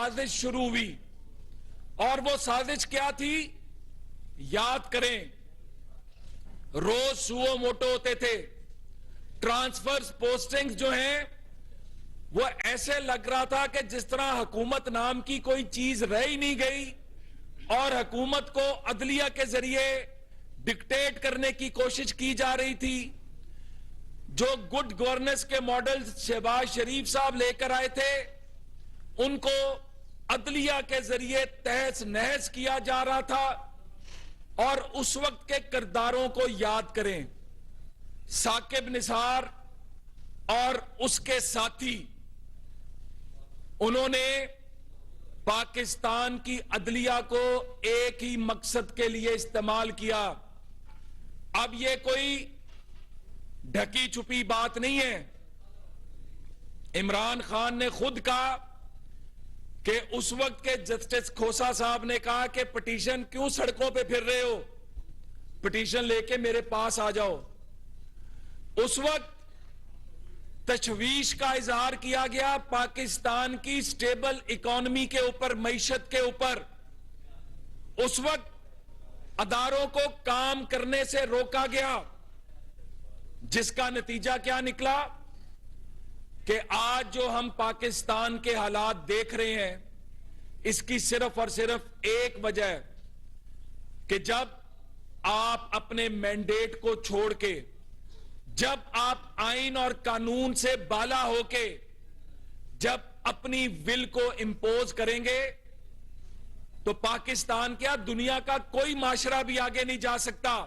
साजिश शुरू हुई। और वो साजिश क्या थी? याद करें, रोज सुओ मोटो होते थे। ट्रांसफर्स, पोस्टिंग्स जो हैं वो ऐसे लग रहा था कि जिस तरह हुकूमत नाम की कोई चीज रह ही नहीं गई और हुकूमत को अदलिया के जरिए डिक्टेट करने की कोशिश की जा रही थी। जो गुड गवर्नेंस के मॉडल शहबाज शरीफ साहब लेकर आए थे, उनको अदलिया के जरिए तहस नहस किया जा रहा था। और उस वक्त के किरदारों को याद करें। साकिब निसार और उसके साथी, उन्होंने पाकिस्तान की अदलिया को एक ही मकसद के लिए इस्तेमाल किया। अब यह कोई ढकी छुपी बात नहीं है। इमरान खान ने खुद कहा कि उस वक्त के जस्टिस खोसा साहब ने कहा कि पिटीशन क्यों सड़कों पे फिर रहे हो, पिटीशन लेके मेरे पास आ जाओ। उस वक्त तशवीश का इजहार किया गया पाकिस्तान की स्टेबल इकोनॉमी के ऊपर, मईशत के ऊपर। उस वक्त अदारों को काम करने से रोका गया, जिसका नतीजा क्या निकला कि आज जो हम पाकिस्तान के हालात देख रहे हैं, इसकी सिर्फ और सिर्फ एक वजह कि जब आप अपने मैंडेट को छोड़ के, जब आप आइन और कानून से बाला होके जब अपनी विल को इंपोज करेंगे, तो पाकिस्तान क्या दुनिया का कोई माशरा भी आगे नहीं जा सकता।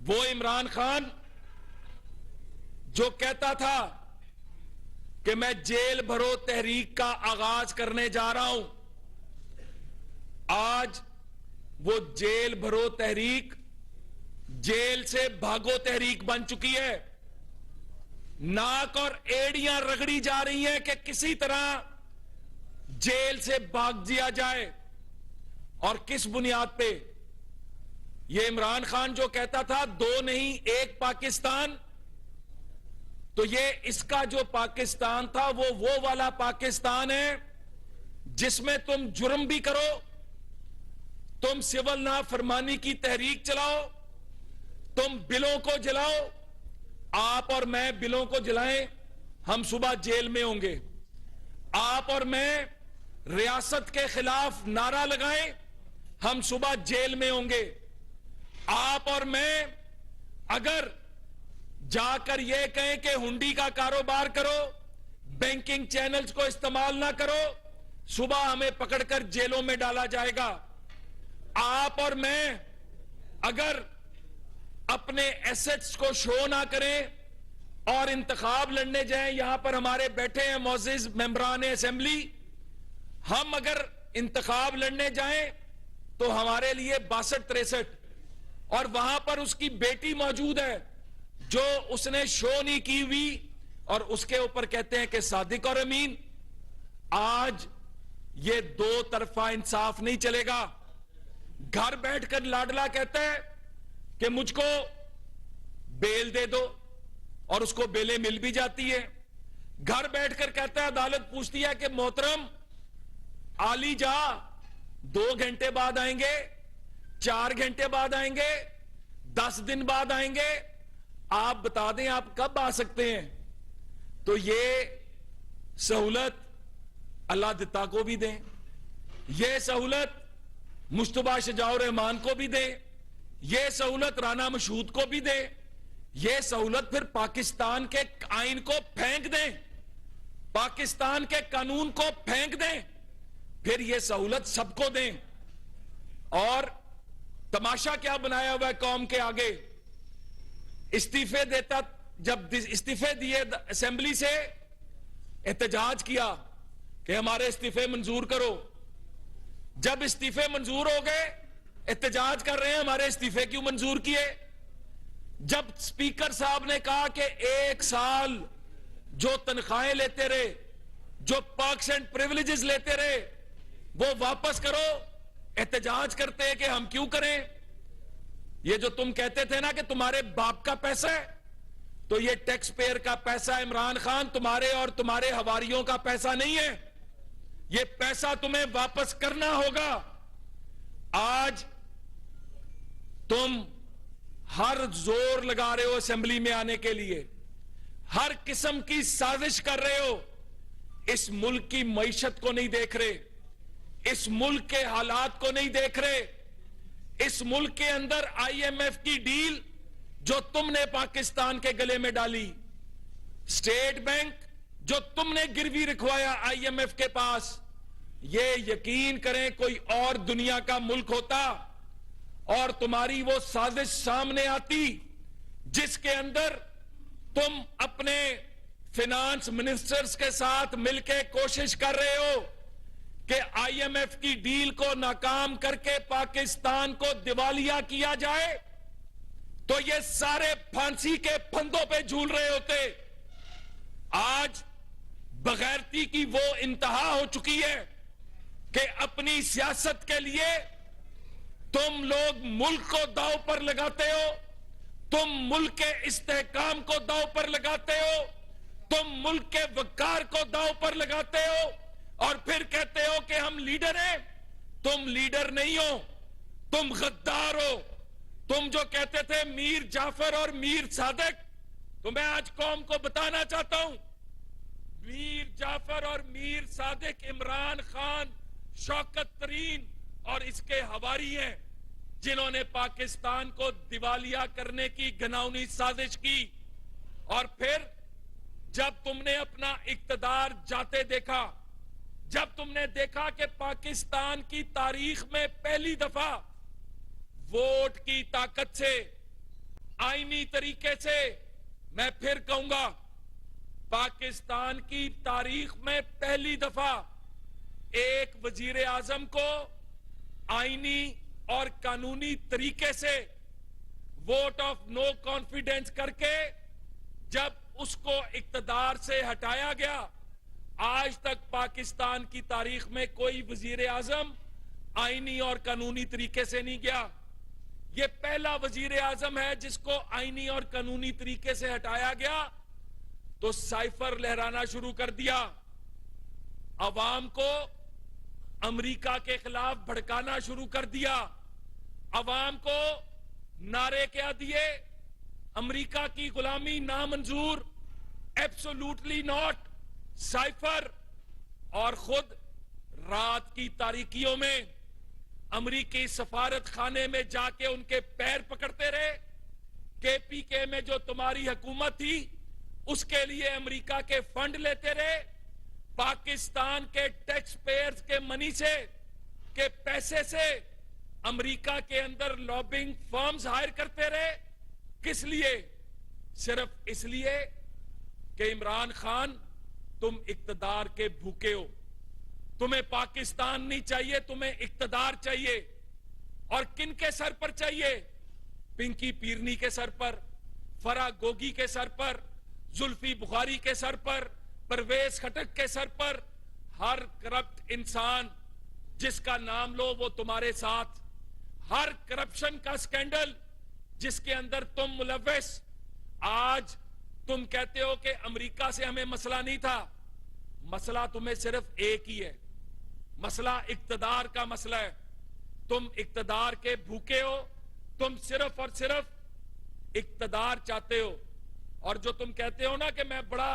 वो इमरान खान जो कहता था कि मैं जेल भरो तहरीक का आगाज करने जा रहा हूं, आज वो जेल भरो तहरीक जेल से भागो तहरीक बन चुकी है। नाक और एड़ियां रगड़ी जा रही हैं कि किसी तरह जेल से भाग दिया जाए। और किस बुनियाद पे? ये इमरान खान जो कहता था दो नहीं एक पाकिस्तान, तो ये इसका जो पाकिस्तान था वो वाला पाकिस्तान है जिसमें तुम जुर्म भी करो, तुम सिविल नाफरमानी की तहरीक चलाओ, तुम बिलों को जलाओ। आप और मैं बिलों को जलाएं, हम सुबह जेल में होंगे। आप और मैं रियासत के खिलाफ नारा लगाएं, हम सुबह जेल में होंगे। आप और मैं अगर जाकर यह कहें कि हुंडी का कारोबार करो, बैंकिंग चैनल्स को इस्तेमाल ना करो, सुबह हमें पकड़कर जेलों में डाला जाएगा। आप और मैं अगर अपने एसेट्स को शो ना करें और इंतखाब लड़ने जाएं, यहां पर हमारे बैठे हैं मौजूद मेंबरान असेंबली, हम अगर इंतखाब लड़ने जाएं तो हमारे लिए 62-63, और वहां पर उसकी बेटी मौजूद है जो उसने शो नहीं की हुई, और उसके ऊपर कहते हैं कि सादिक और अमीन। आज ये दो तरफा इंसाफ नहीं चलेगा। घर बैठकर लाडला कहता है कि मुझको बेल दे दो, और उसको बेलें मिल भी जाती है। घर बैठकर कहता है, अदालत पूछती है कि मोहतरम आली जा 2 घंटे बाद आएंगे, 4 घंटे बाद आएंगे, 10 दिन बाद आएंगे, आप बता दें आप कब आ सकते हैं। तो ये सहूलत अल्लाह दिता को भी दें, ये सहूलत मुश्तबा शजाउर रहमान को भी दें, ये सहूलत राना मशहूद को भी दे, ये सहूलत फिर पाकिस्तान के आइन को फेंक दें, पाकिस्तान के कानून को फेंक दें, फिर ये सहूलत सबको दें। और तमाशा क्या बनाया हुआ है कौम के आगे। इस्तीफे देता, जब इस्तीफे दिए असेंबली से, एहतजाज किया कि हमारे इस्तीफे मंजूर करो। जब इस्तीफे मंजूर हो गए, एहतजाज कर रहे हैं हमारे इस्तीफे क्यों मंजूर किए। जब स्पीकर साहब ने कहा कि 1 साल जो तनख्वाहें लेते रहे, जो पर्क्स एंड प्रिविलेजेस लेते रहे, वो वापस करो, एहतजाज करते हैं कि हम क्यों करें। ये जो तुम कहते थे ना कि तुम्हारे बाप का पैसा है, तो ये टैक्स पेयर का पैसा, इमरान खान, तुम्हारे और तुम्हारे हवारियों का पैसा नहीं है। ये पैसा तुम्हें वापस करना होगा। आज तुम हर जोर लगा रहे हो असेंबली में आने के लिए, हर किस्म की साजिश कर रहे हो, इस मुल्क की मईशत को नहीं देख रहे, इस मुल्क के हालात को नहीं देख रहे, इस मुल्क के अंदर आईएमएफ की डील जो तुमने पाकिस्तान के गले में डाली, स्टेट बैंक जो तुमने गिरवी रखवाया आईएमएफ के पास, ये यकीन करें कोई और दुनिया का मुल्क होता और तुम्हारी वो साजिश सामने आती जिसके अंदर तुम अपने फिनांस मिनिस्टर्स के साथ मिलकर कोशिश कर रहे हो कि आईएमएफ की डील को नाकाम करके पाकिस्तान को दिवालिया किया जाए, तो ये सारे फांसी के फंदों पे झूल रहे होते। आज बगैरती की वो इंतहा हो चुकी है कि अपनी सियासत के लिए तुम लोग मुल्क को दांव पर लगाते हो, तुम मुल्क के इस्तेहकाम को दांव पर लगाते हो, तुम मुल्क के वकार को दांव पर लगाते हो और फिर कहते हो कि हम लीडर हैं। तुम लीडर नहीं हो, तुम गद्दार हो। तुम जो कहते थे मीर जाफर और मीर सादिक, तो मैं आज कौम को बताना चाहता हूं, मीर जाफर और मीर सादिक इमरान खान, शौकत तरीन और इसके हवारी हैं जिन्होंने पाकिस्तान को दिवालिया करने की घिनौनी साजिश की। और फिर जब तुमने अपना इक्तदार जाते देखा, जब तुमने देखा कि पाकिस्तान की तारीख में पहली दफा वोट की ताकत से, आईनी तरीके से, मैं फिर कहूंगा पाकिस्तान की तारीख में पहली दफा एक वजीर आजम को आईनी और कानूनी तरीके से वोट ऑफ नो कॉन्फिडेंस करके जब उसको इक्तदार से हटाया गया, आज तक पाकिस्तान की तारीख में कोई वजीर आजम आईनी और कानूनी तरीके से नहीं गया। ये पहला वजीर आजम है जिसको आईनी और कानूनी तरीके से हटाया गया तो साइफर लहराना शुरू कर दिया, अवाम को अमेरिका के खिलाफ भड़काना शुरू कर दिया, अवाम को नारे क्या दिए, अमेरिका की गुलामी नामंजूर, एब्सोल्युटली नॉट, साइफर। और खुद रात की तारीकियों में अमेरिकी सफारत खाने में जाके उनके पैर पकड़ते रहे। केपीके में जो तुम्हारी हुकूमत थी उसके लिए अमेरिका के फंड लेते रहे, पाकिस्तान के टैक्स पेयर्स के मनी से, के पैसे से अमेरिका के अंदर लॉबिंग फर्म्स हायर करते रहे। किस लिए? सिर्फ इसलिए कि इमरान खान तुम इक्तदार के भूखे हो, तुम्हें पाकिस्तान नहीं चाहिए, तुम्हें इक्तदार चाहिए। और किन के सर पर चाहिए? पिंकी पीरनी के सर पर, फरा गोगी के सर पर, जुल्फी बुखारी के सर पर, परवेज खटक के सर पर। हर करप्ट इंसान जिसका नाम लो वो तुम्हारे साथ, हर करप्शन का स्कैंडल जिसके अंदर तुम मुलव्वस। आज तुम कहते हो कि अमेरिका से हमें मसला नहीं था, मसला तुम्हें सिर्फ एक ही है, मसला इक्तदार का मसला है। तुम इक्तदार के भूखे हो, तुम सिर्फ और सिर्फ इक्तदार चाहते हो। और जो तुम कहते हो ना कि मैं बड़ा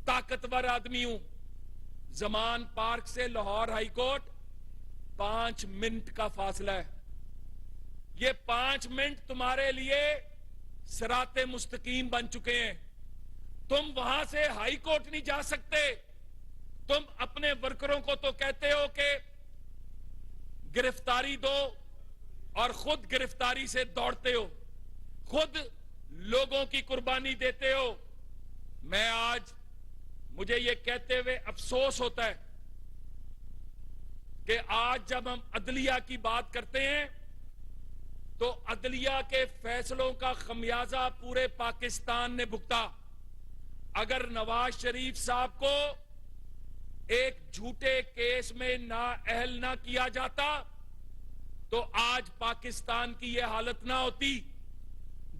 ताकतवर आदमी हूं, जमान पार्क से लाहौर हाईकोर्ट 5 मिनट का फासला है। ये 5 मिनट तुम्हारे लिए सिराते मुस्तकीम बन चुके हैं। तुम वहां से हाई कोर्ट नहीं जा सकते। तुम अपने वर्करों को तो कहते हो कि गिरफ्तारी दो और खुद गिरफ्तारी से दौड़ते हो, खुद लोगों की कुर्बानी देते हो। मैं आज, मुझे ये कहते हुए अफसोस होता है कि आज जब हम अदलिया की बात करते हैं तो अदलिया के फैसलों का खमियाजा पूरे पाकिस्तान ने भुगता। अगर नवाज शरीफ साहब को एक झूठे केस में नाअहल ना किया जाता तो आज पाकिस्तान की यह हालत ना होती।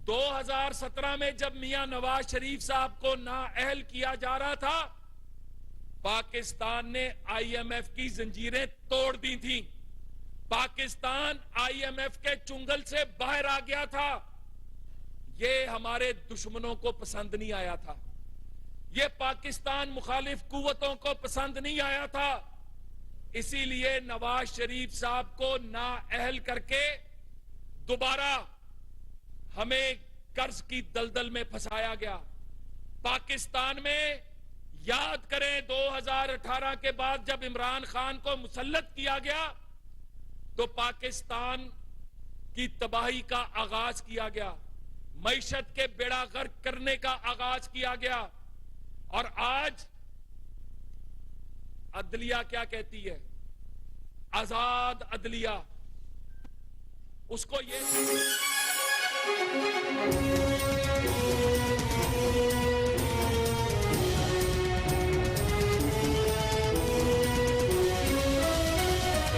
2017 में जब मियां नवाज शरीफ साहब को नाअहल किया जा रहा था पाकिस्तान ने आईएमएफ की जंजीरें तोड़ दी थी। पाकिस्तान आईएमएफ के चुंगल से बाहर आ गया था। ये हमारे दुश्मनों को पसंद नहीं आया था। ये पाकिस्तान मुखालिफ कुव्वतों को पसंद नहीं आया था। इसीलिए नवाज शरीफ साहब को नाअहल करके दोबारा हमें कर्ज की दलदल में फंसाया गया। पाकिस्तान में याद करें 2018 के बाद जब इमरान खान को मुसल्लत किया गया तो पाकिस्तान की तबाही का आगाज किया गया, मईशत के बेड़ा गर्क करने का आगाज किया गया। और आज अदलिया क्या कहती है? आजाद अदलिया। उसको ये